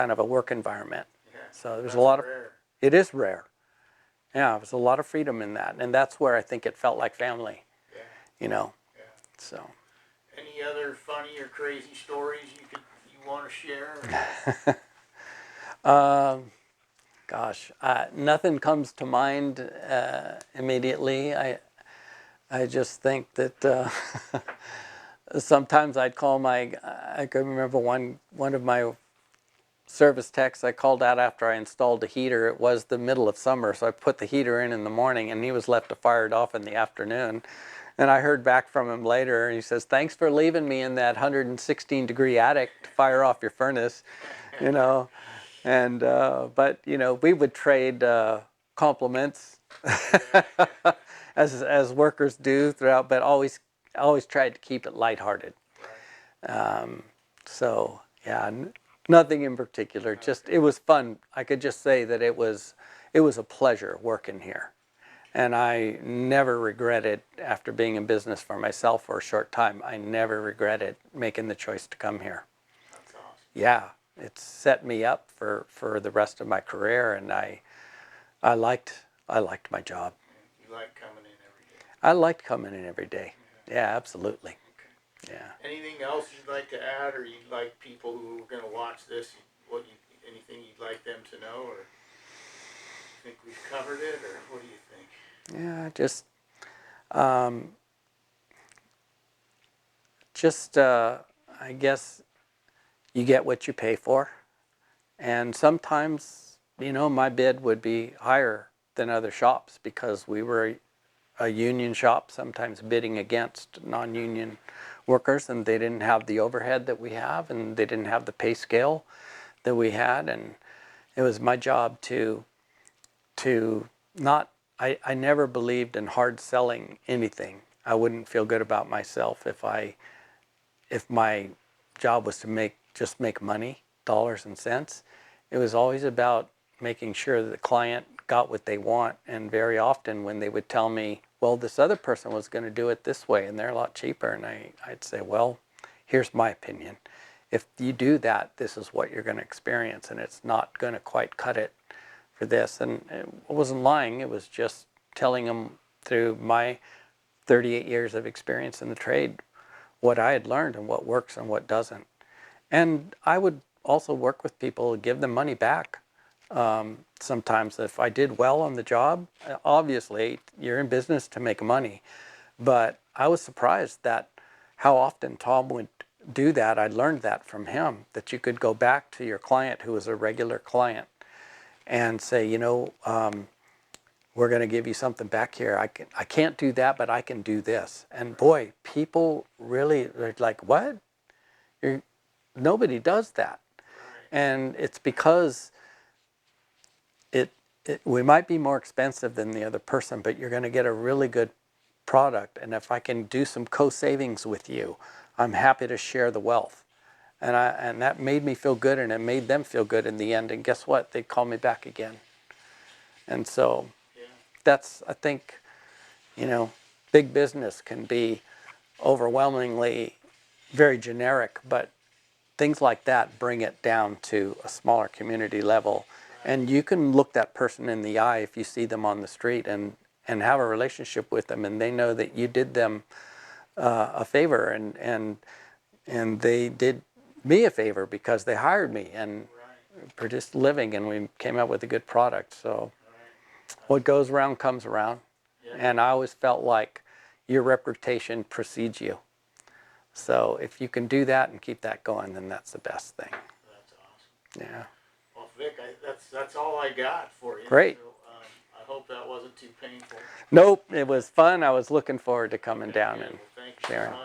kind of a work environment. Yeah, so there's a lot of, rare. it is rare. Yeah, there's a lot of freedom in that. And that's where I think it felt like family, Yeah. you know, Yeah. so. Any other funny or crazy stories you want to share? Gosh, nothing comes to mind immediately. I just think that sometimes I'd call I can remember one of my service techs I called out after I installed a heater. It was the middle of summer, so I put the heater in the morning, and he was left to fire it off in the afternoon. And I heard back from him later, and he says, "Thanks for leaving me in that 116-degree attic to fire off your furnace," you know. And but you know, we would trade compliments as workers do throughout, but always tried to keep it lighthearted. So yeah, nothing in particular. Just it was fun. I could just say that it was a pleasure working here, and I never regretted, after being in business for myself for a short time, I never regretted making the choice to come here. That's awesome. Yeah, it set me up for the rest of my career, and I liked my job. You like coming in every day? I liked coming in every day. Yeah, absolutely. Okay. Yeah. Anything else you'd like to add, or you'd like people who are going to watch this, anything you'd like them to know, or think we've covered it, or what do you think? Yeah, just I guess you get what you pay for, and sometimes, you know, my bid would be higher than other shops because we were a union shop, sometimes bidding against non-union workers, and they didn't have the overhead that we have, and they didn't have the pay scale that we had, and it was my job to not, I never believed in hard selling anything. I wouldn't feel good about myself if my job was to just make money, dollars and cents. It was always about making sure that the client got what they want. And very often when they would tell me, well, this other person was going to do it this way and they're a lot cheaper, and I'd say, well, here's my opinion. If you do that, this is what you're going to experience, and it's not going to quite cut it for this. And I wasn't lying. It was just telling them through my 38 years of experience in the trade what I had learned and what works and what doesn't. And I would also work with people, give them money back. Sometimes if I did well on the job, obviously you're in business to make money, but I was surprised that how often Tom would do that. I learned that from him, that you could go back to your client who was a regular client and say, you know, we're going to give you something back here. I can't do that, but I can do this. And boy, people really, they're like, what? Nobody does that. And it's because we might be more expensive than the other person, but you're going to get a really good product. And if I can do some co-savings with you, I'm happy to share the wealth. And that made me feel good, and it made them feel good in the end. And guess what? They call me back again. And so that's, I think, you know, big business can be overwhelmingly very generic, but things like that bring it down to a smaller community level. And you can look that person in the eye if you see them on the street and have a relationship with them, and they know that you did them a favor, and they did me a favor because they hired me and produced a living, and we came up with a good product. So what goes around comes around. And I always felt like your reputation precedes you. So if you can do that and keep that going, then that's the best thing. That's awesome. Yeah. Well, Vic, that's all I got for you. Great. So, I hope that wasn't too painful. Nope, it was fun. I was looking forward to coming down and Well, thank you sharing. so much.